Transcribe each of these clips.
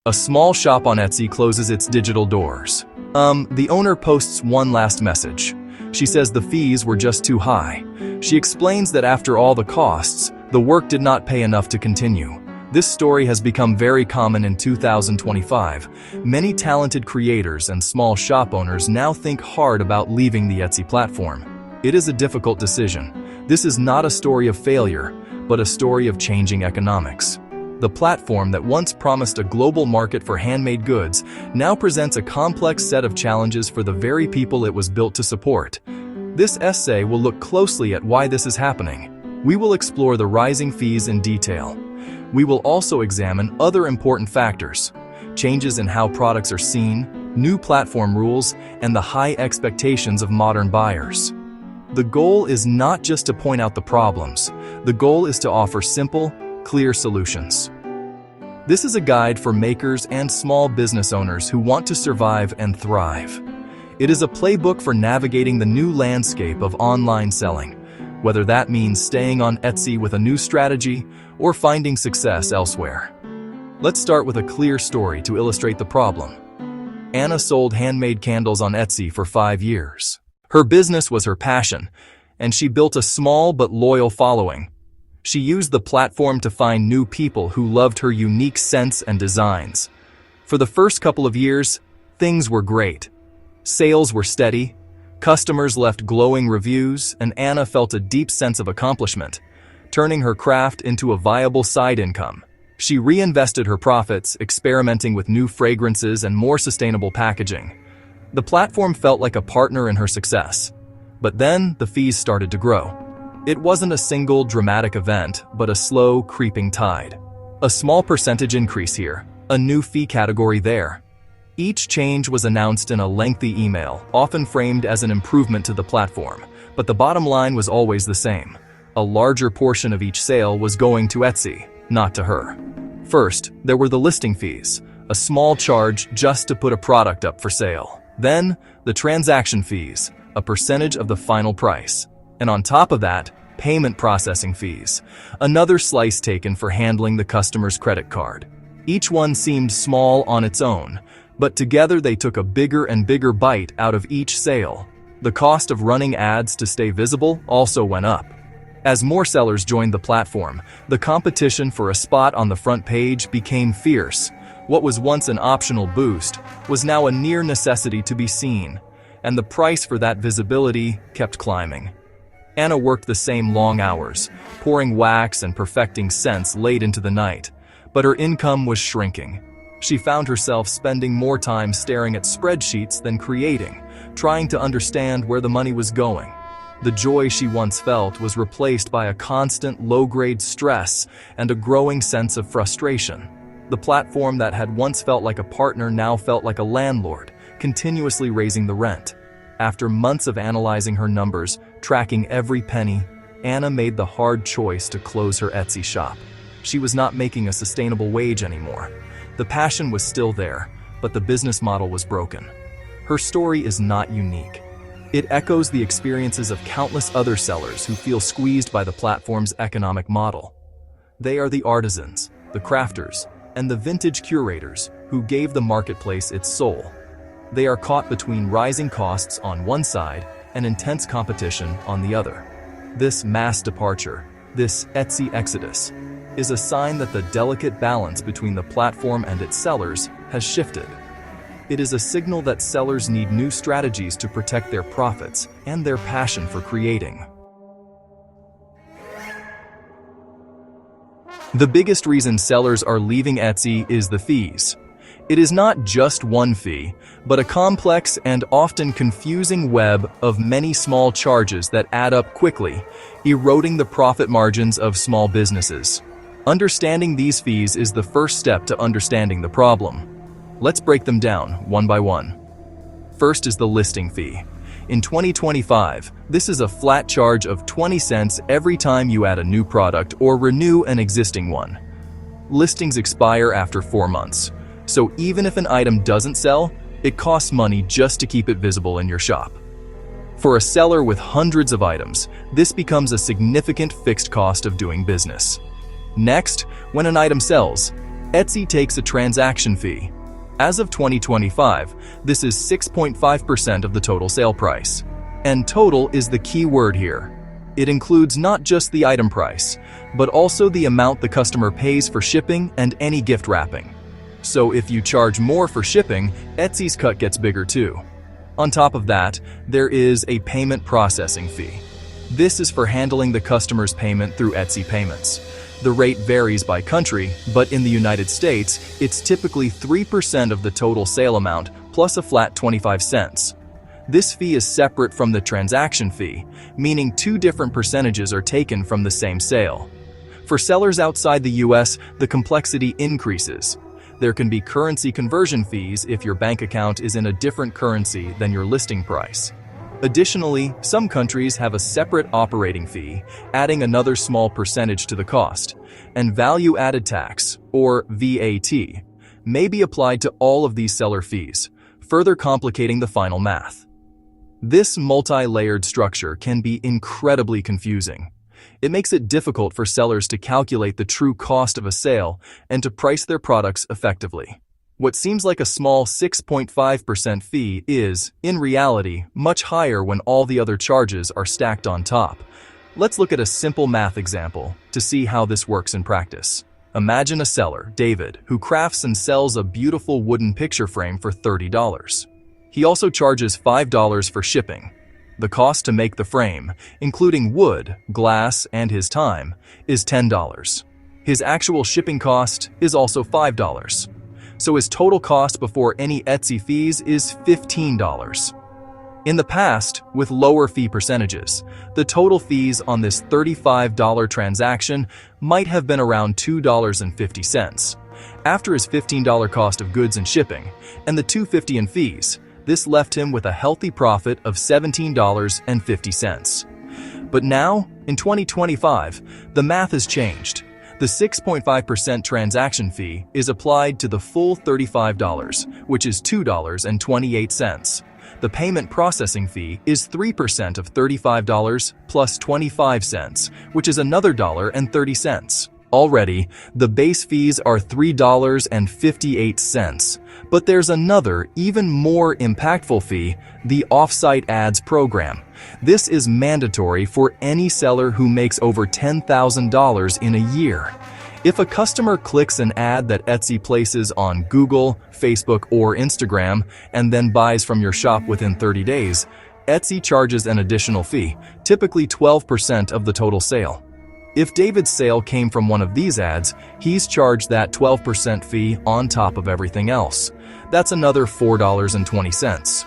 A small shop on Etsy closes its digital doors. The owner posts one last message. She says the fees were just too high. She explains that after all the costs, the work did not pay enough to continue. This story has become very common in 2025. Many talented creators and small shop owners now think hard about leaving the Etsy platform. It is a difficult decision. This is not a story of failure, but a story of changing economics. The platform that once promised a global market for handmade goods now presents a complex set of challenges for the very people it was built to support. This essay will look closely at why this is happening. We will explore the rising fees in detail. We will also examine other important factors: changes in how products are seen, new platform rules, and the high expectations of modern buyers. The goal is not just to point out the problems. The goal is to offer simple, clear solutions. This is a guide for makers and small business owners who want to survive and thrive. It is a playbook for navigating the new landscape of online selling, whether that means staying on Etsy with a new strategy or finding success elsewhere. Let's start with a clear story to illustrate the problem. Anna sold handmade candles on Etsy for 5 years. Her business was her passion, and she built a small but loyal following. She used the platform to find new people who loved her unique scents and designs. For the first couple of years, things were great. Sales were steady, customers left glowing reviews, and Anna felt a deep sense of accomplishment, turning her craft into a viable side income. She reinvested her profits, experimenting with new fragrances and more sustainable packaging. The platform felt like a partner in her success. But then the fees started to grow. It wasn't a single dramatic event, but a slow, creeping tide. A small percentage increase here, a new fee category there. Each change was announced in a lengthy email, often framed as an improvement to the platform, but the bottom line was always the same. A larger portion of each sale was going to Etsy, not to her. First, there were the listing fees, a small charge just to put a product up for sale. Then, the transaction fees, a percentage of the final price. And on top of that, payment processing fees, another slice taken for handling the customer's credit card. Each one seemed small on its own, but together they took a bigger and bigger bite out of each sale. The cost of running ads to stay visible also went up. As more sellers joined the platform, the competition for a spot on the front page became fierce. What was once an optional boost was now a near necessity to be seen, and the price for that visibility kept climbing. Anna worked the same long hours, pouring wax and perfecting scents late into the night, but her income was shrinking. She found herself spending more time staring at spreadsheets than creating, trying to understand where the money was going. The joy she once felt was replaced by a constant low-grade stress and a growing sense of frustration. The platform that had once felt like a partner now felt like a landlord, continuously raising the rent. After months of analyzing her numbers, tracking every penny, Anna made the hard choice to close her Etsy shop. She was not making a sustainable wage anymore. The passion was still there, but the business model was broken. Her story is not unique. It echoes the experiences of countless other sellers who feel squeezed by the platform's economic model. They are the artisans, the crafters, and the vintage curators who gave the marketplace its soul. They are caught between rising costs on one side and intense competition on the other. This mass departure, this Etsy exodus, is a sign that the delicate balance between the platform and its sellers has shifted. It is a signal that sellers need new strategies to protect their profits and their passion for creating. The biggest reason sellers are leaving Etsy is the fees. It is not just one fee, but a complex and often confusing web of many small charges that add up quickly, eroding the profit margins of small businesses. Understanding these fees is the first step to understanding the problem. Let's break them down one by one. First is the listing fee. In 2025, this is a flat charge of 20 cents every time you add a new product or renew an existing one. Listings expire after 4 months, so even if an item doesn't sell, it costs money just to keep it visible in your shop. For a seller with hundreds of items, this becomes a significant fixed cost of doing business. Next, when an item sells, Etsy takes a transaction fee. As of 2025, this is 6.5% of the total sale price. And total is the key word here. It includes not just the item price, but also the amount the customer pays for shipping and any gift wrapping. So if you charge more for shipping, Etsy's cut gets bigger too. On top of that, there is a payment processing fee. This is for handling the customer's payment through Etsy Payments. The rate varies by country, but in the United States, it's typically 3% of the total sale amount plus a flat 25 cents. This fee is separate from the transaction fee, meaning two different percentages are taken from the same sale. For sellers outside the US, the complexity increases. There can be currency conversion fees if your bank account is in a different currency than your listing price. Additionally, some countries have a separate operating fee, adding another small percentage to the cost, and value-added tax, or VAT, may be applied to all of these seller fees, further complicating the final math. This multi-layered structure can be incredibly confusing. It makes it difficult for sellers to calculate the true cost of a sale and to price their products effectively. What seems like a small 6.5% fee is, in reality, much higher when all the other charges are stacked on top. Let's look at a simple math example to see how this works in practice. Imagine a seller, David, who crafts and sells a beautiful wooden picture frame for $30. He also charges $5 for shipping. The cost to make the frame, including wood, glass, and his time, is $10. His actual shipping cost is also $5. So his total cost before any Etsy fees is $15. In the past, with lower fee percentages, the total fees on this $35 transaction might have been around $2.50. After his $15 cost of goods and shipping, and the $2.50 in fees, this left him with a healthy profit of $17.50. But now, in 2025, the math has changed. The 6.5% transaction fee is applied to the full $35, which is $2.28. The payment processing fee is 3% of $35 plus 25 cents, which is another $1.30. Already, the base fees are $3.58, but there's another, even more impactful fee, the Offsite Ads program. This is mandatory for any seller who makes over $10,000 in a year. If a customer clicks an ad that Etsy places on Google, Facebook, or Instagram, and then buys from your shop within 30 days, Etsy charges an additional fee, typically 12% of the total sale. If David's sale came from one of these ads, he's charged that 12% fee on top of everything else. That's another $4.20.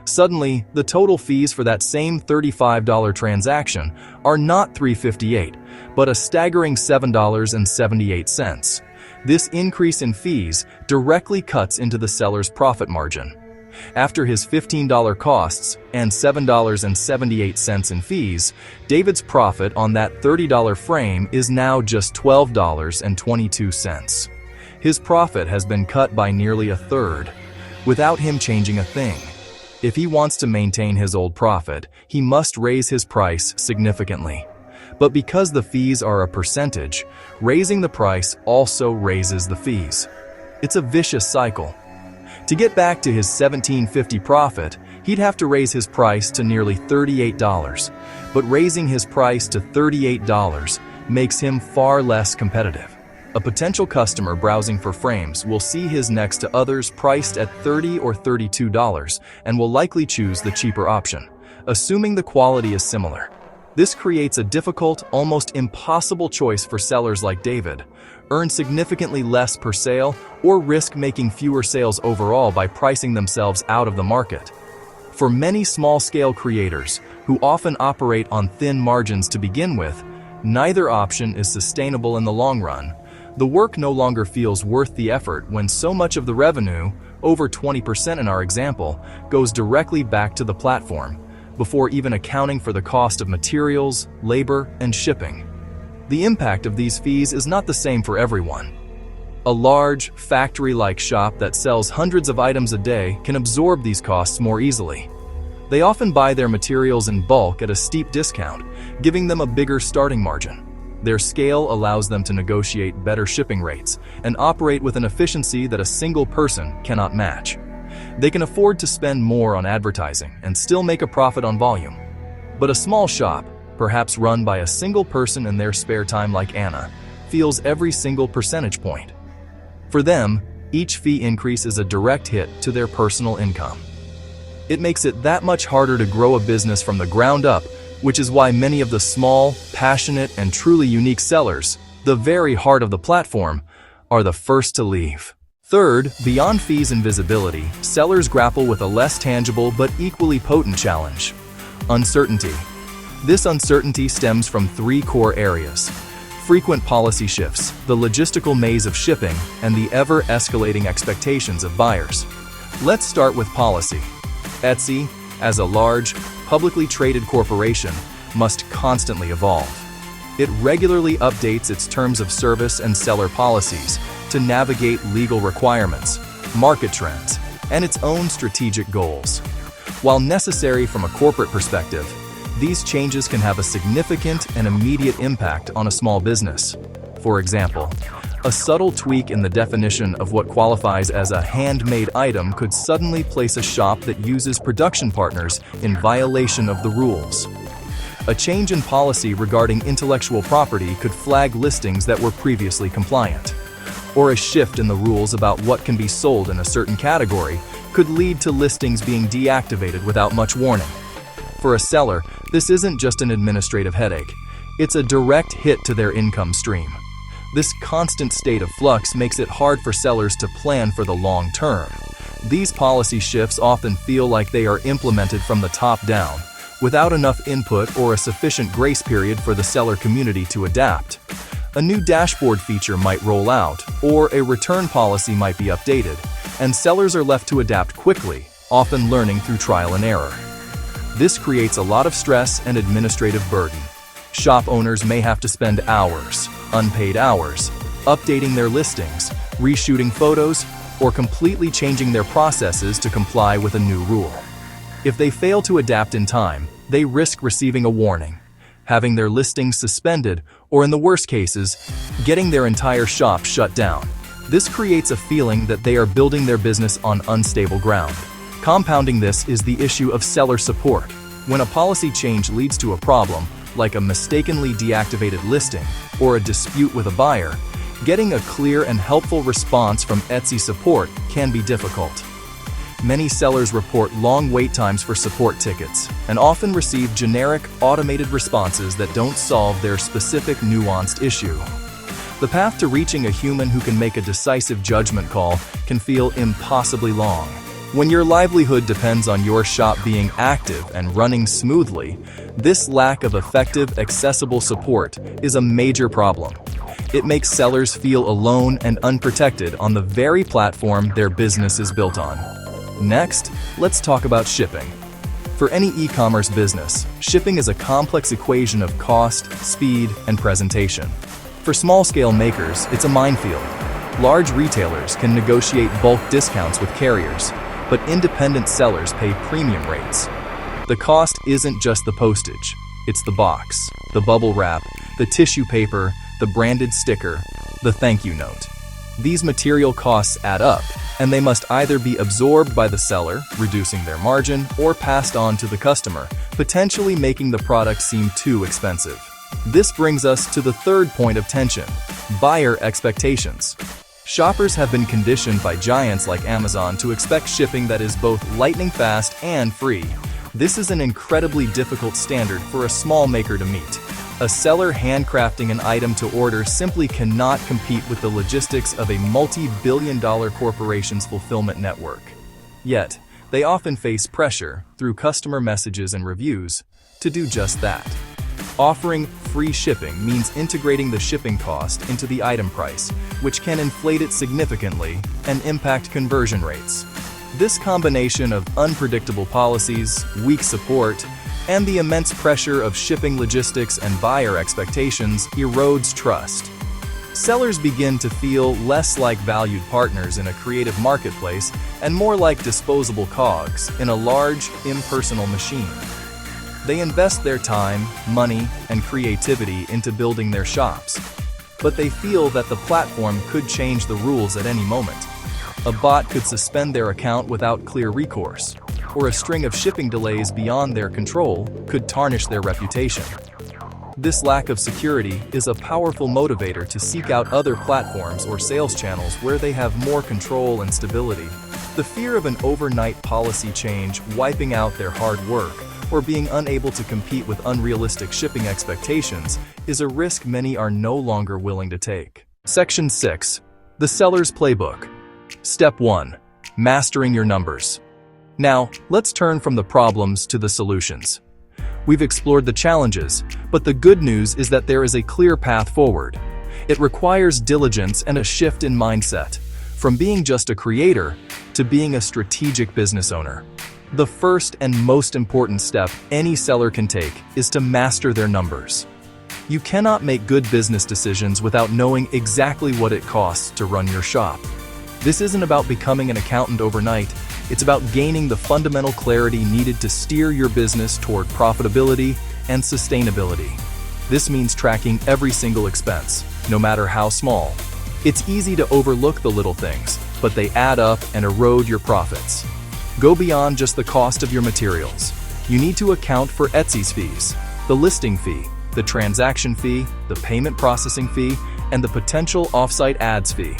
Suddenly, the total fees for that same $35 transaction are not $3.58, but a staggering $7.78. This increase in fees directly cuts into the seller's profit margin. After his $15 costs and $7.78 in fees, David's profit on that $30 frame is now just $12.22. His profit has been cut by nearly a third, without him changing a thing. If he wants to maintain his old profit, he must raise his price significantly. But because the fees are a percentage, raising the price also raises the fees. It's a vicious cycle. To get back to his $17.50 profit, he'd have to raise his price to nearly $38. But raising his price to $38 makes him far less competitive. A potential customer browsing for frames will see his next to others priced at $30 or $32 and will likely choose the cheaper option, assuming the quality is similar. This creates a difficult, almost impossible choice for sellers like David: earn significantly less per sale or risk making fewer sales overall by pricing themselves out of the market. For many small-scale creators, who often operate on thin margins to begin with, neither option is sustainable in the long run. The work no longer feels worth the effort when so much of the revenue, over 20% in our example, goes directly back to the platform, before even accounting for the cost of materials, labor, and shipping. The impact of these fees is not the same for everyone. A large, factory-like shop that sells hundreds of items a day can absorb these costs more easily. They often buy their materials in bulk at a steep discount, giving them a bigger starting margin. Their scale allows them to negotiate better shipping rates and operate with an efficiency that a single person cannot match. They can afford to spend more on advertising and still make a profit on volume. But a small shop, perhaps run by a single person in their spare time like Anna, feels every single percentage point. For them, each fee increase is a direct hit to their personal income. It makes it that much harder to grow a business from the ground up, which is why many of the small, passionate, and truly unique sellers, the very heart of the platform, are the first to leave. Third, beyond fees and visibility, sellers grapple with a less tangible but equally potent challenge: uncertainty. This uncertainty stems from three core areas: frequent policy shifts, the logistical maze of shipping, and the ever-escalating expectations of buyers. Let's start with policy. Etsy, as a large, publicly traded corporation, must constantly evolve. It regularly updates its terms of service and seller policies to navigate legal requirements, market trends, and its own strategic goals. While necessary from a corporate perspective, these changes can have a significant and immediate impact on a small business. For example, a subtle tweak in the definition of what qualifies as a handmade item could suddenly place a shop that uses production partners in violation of the rules. A change in policy regarding intellectual property could flag listings that were previously compliant. Or a shift in the rules about what can be sold in a certain category could lead to listings being deactivated without much warning. For a seller, this isn't just an administrative headache. It's a direct hit to their income stream. This constant state of flux makes it hard for sellers to plan for the long term. These policy shifts often feel like they are implemented from the top down, without enough input or a sufficient grace period for the seller community to adapt. A new dashboard feature might roll out, or a return policy might be updated, and sellers are left to adapt quickly, often learning through trial and error. This creates a lot of stress and administrative burden. Shop owners may have to spend hours, unpaid hours, updating their listings, reshooting photos, or completely changing their processes to comply with a new rule. If they fail to adapt in time, they risk receiving a warning, having their listings suspended, or in the worst cases, getting their entire shop shut down. This creates a feeling that they are building their business on unstable ground. Compounding this is the issue of seller support. When a policy change leads to a problem, like a mistakenly deactivated listing or a dispute with a buyer, getting a clear and helpful response from Etsy support can be difficult. Many sellers report long wait times for support tickets and often receive generic, automated responses that don't solve their specific nuanced issue. The path to reaching a human who can make a decisive judgment call can feel impossibly long. When your livelihood depends on your shop being active and running smoothly, this lack of effective, accessible support is a major problem. It makes sellers feel alone and unprotected on the very platform their business is built on. Next, let's talk about shipping. For any e-commerce business, shipping is a complex equation of cost, speed, and presentation. For small-scale makers, it's a minefield. Large retailers can negotiate bulk discounts with carriers, but independent sellers pay premium rates. The cost isn't just the postage, it's the box, the bubble wrap, the tissue paper, the branded sticker, the thank you note. These material costs add up, and they must either be absorbed by the seller, reducing their margin, or passed on to the customer, potentially making the product seem too expensive. This brings us to the third point of tension: buyer expectations. Shoppers have been conditioned by giants like Amazon to expect shipping that is both lightning fast and free. This is an incredibly difficult standard for a small maker to meet. A seller handcrafting an item to order simply cannot compete with the logistics of a multi-billion-dollar corporation's fulfillment network. Yet, they often face pressure, through customer messages and reviews, to do just that. Offering free shipping means integrating the shipping cost into the item price, which can inflate it significantly and impact conversion rates. This combination of unpredictable policies, weak support, and the immense pressure of shipping logistics and buyer expectations erodes trust. Sellers begin to feel less like valued partners in a creative marketplace and more like disposable cogs in a large, impersonal machine. They invest their time, money, and creativity into building their shops. But they feel that the platform could change the rules at any moment. A bot could suspend their account without clear recourse, or a string of shipping delays beyond their control could tarnish their reputation. This lack of security is a powerful motivator to seek out other platforms or sales channels where they have more control and stability. The fear of an overnight policy change wiping out their hard work or being unable to compete with unrealistic shipping expectations is a risk many are no longer willing to take. Section 6. The Seller's Playbook. Step 1. Mastering your numbers. Now, let's turn from the problems to the solutions. We've explored the challenges, but the good news is that there is a clear path forward. It requires diligence and a shift in mindset, from being just a creator to being a strategic business owner. The first and most important step any seller can take is to master their numbers. You cannot make good business decisions without knowing exactly what it costs to run your shop. This isn't about becoming an accountant overnight. It's about gaining the fundamental clarity needed to steer your business toward profitability and sustainability. This means tracking every single expense, no matter how small. It's easy to overlook the little things, but they add up and erode your profits. Go beyond just the cost of your materials. You need to account for Etsy's fees, the listing fee, the transaction fee, the payment processing fee, and the potential offsite ads fee.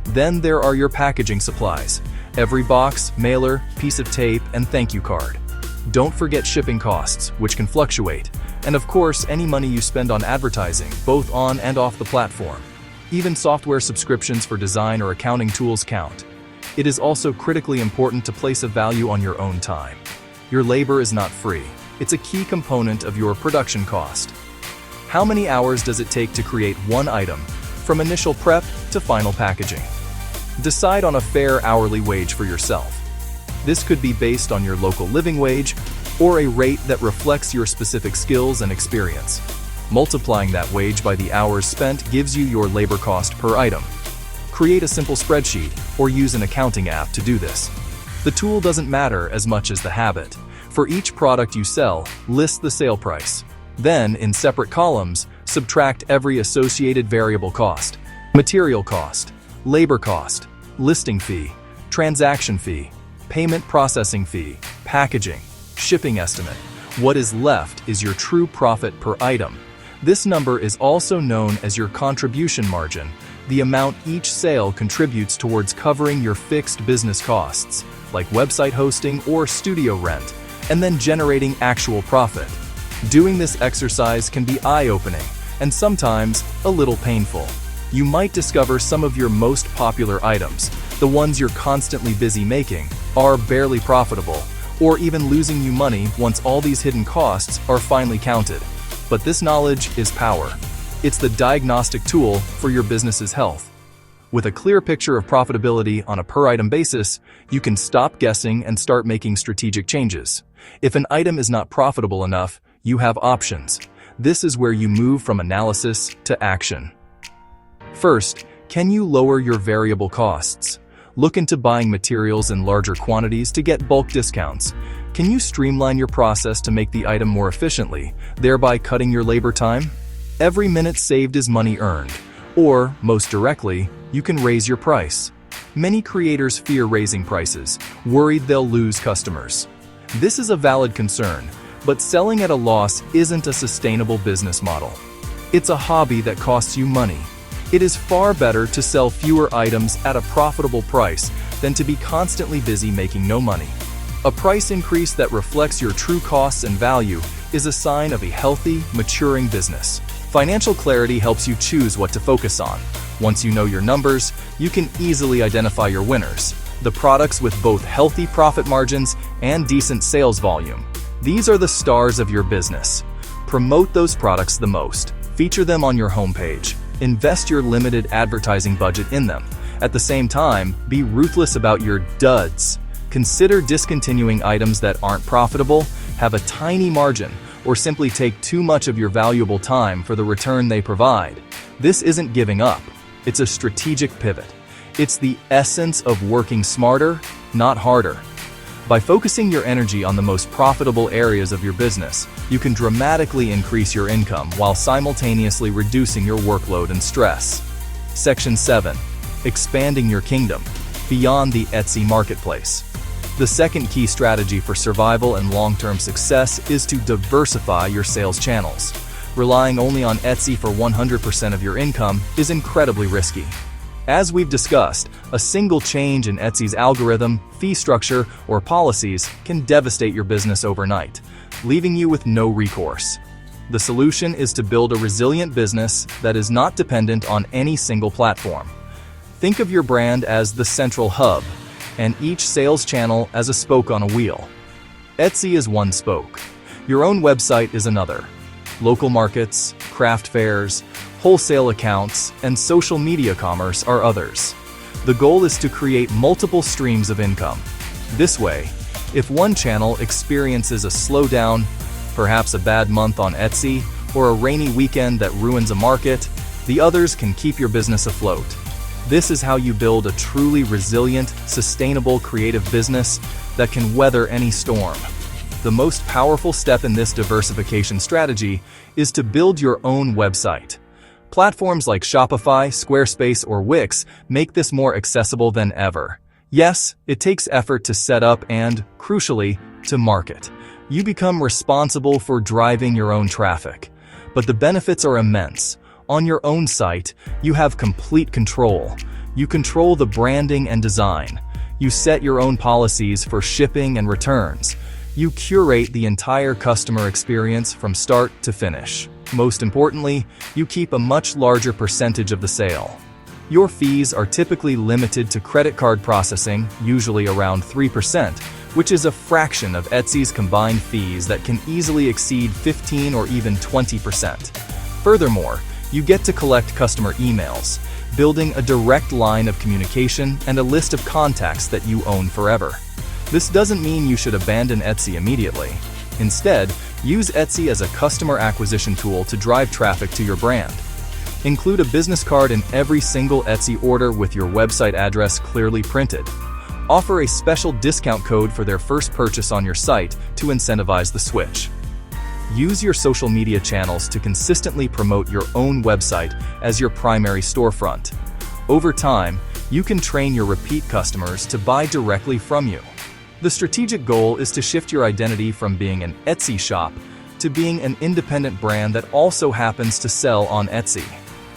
Then there are your packaging supplies. Every box, mailer, piece of tape, and thank you card. Don't forget shipping costs, which can fluctuate. And of course, any money you spend on advertising, both on and off the platform. Even software subscriptions for design or accounting tools count. It is also critically important to place a value on your own time. Your labor is not free. It's a key component of your production cost. How many hours does it take to create one item, from initial prep to final packaging? Decide on a fair hourly wage for yourself. This could be based on your local living wage or a rate that reflects your specific skills and experience. Multiplying that wage by the hours spent gives you your labor cost per item. Create a simple spreadsheet or use an accounting app to do this. The tool doesn't matter as much as the habit. For each product you sell, list the sale price. Then, in separate columns, subtract every associated variable cost: material cost, labor cost, listing fee, transaction fee, payment processing fee, packaging, shipping estimate. What is left is your true profit per item. This number is also known as your contribution margin, the amount each sale contributes towards covering your fixed business costs, like website hosting or studio rent, and then generating actual profit. Doing this exercise can be eye-opening and sometimes a little painful. You might discover some of your most popular items, the ones you're constantly busy making, are barely profitable, or even losing you money once all these hidden costs are finally counted. But this knowledge is power. It's the diagnostic tool for your business's health. With a clear picture of profitability on a per-item basis, you can stop guessing and start making strategic changes. If an item is not profitable enough, you have options. This is where you move from analysis to action. First, can you lower your variable costs? Look into buying materials in larger quantities to get bulk discounts. Can you streamline your process to make the item more efficiently, thereby cutting your labor time? Every minute saved is money earned. Or, most directly, you can raise your price. Many creators fear raising prices, worried they'll lose customers. This is a valid concern, but selling at a loss isn't a sustainable business model. It's a hobby that costs you money. It is far better to sell fewer items at a profitable price than to be constantly busy making no money. A price increase that reflects your true costs and value is a sign of a healthy, maturing business. Financial clarity helps you choose what to focus on. Once you know your numbers, you can easily identify your winners, the products with both healthy profit margins and decent sales volume. These are the stars of your business. Promote those products the most. Feature them on your homepage. Invest your limited advertising budget in them. At the same time, be ruthless about your duds. Consider discontinuing items that aren't profitable, have a tiny margin, or simply take too much of your valuable time for the return they provide. This isn't giving up. It's a strategic pivot. It's the essence of working smarter, not harder. By focusing your energy on the most profitable areas of your business, you can dramatically increase your income while simultaneously reducing your workload and stress. Section 7. Expanding your kingdom beyond the Etsy marketplace. The second key strategy for survival and long-term success is to diversify your sales channels. Relying only on Etsy for 100% of your income is incredibly risky. As we've discussed, a single change in Etsy's algorithm, fee structure, or policies can devastate your business overnight, leaving you with no recourse. The solution is to build a resilient business that is not dependent on any single platform. Think of your brand as the central hub, and each sales channel as a spoke on a wheel. Etsy is one spoke. Your own website is another. Local markets, craft fairs, wholesale accounts, and social media commerce are others. The goal is to create multiple streams of income. This way, if one channel experiences a slowdown, perhaps a bad month on Etsy, or a rainy weekend that ruins a market, the others can keep your business afloat. This is how you build a truly resilient, sustainable creative business that can weather any storm. The most powerful step in this diversification strategy is to build your own website. Platforms like Shopify, Squarespace, or Wix make this more accessible than ever. Yes, it takes effort to set up and, crucially, to market. You become responsible for driving your own traffic. But the benefits are immense. On your own site, you have complete control. You control the branding and design. You set your own policies for shipping and returns. You curate the entire customer experience from start to finish. Most importantly, you keep a much larger percentage of the sale. Your fees are typically limited to credit card processing, usually around 3%, which is a fraction of Etsy's combined fees that can easily exceed 15 or even 20%. Furthermore, you get to collect customer emails, building a direct line of communication and a list of contacts that you own forever. This doesn't mean you should abandon Etsy immediately. Instead, use Etsy as a customer acquisition tool to drive traffic to your brand. Include a business card in every single Etsy order with your website address clearly printed. Offer a special discount code for their first purchase on your site to incentivize the switch. Use your social media channels to consistently promote your own website as your primary storefront. Over time, you can train your repeat customers to buy directly from you. The strategic goal is to shift your identity from being an Etsy shop to being an independent brand that also happens to sell on Etsy.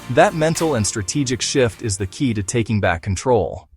That mental and strategic shift is the key to taking back control.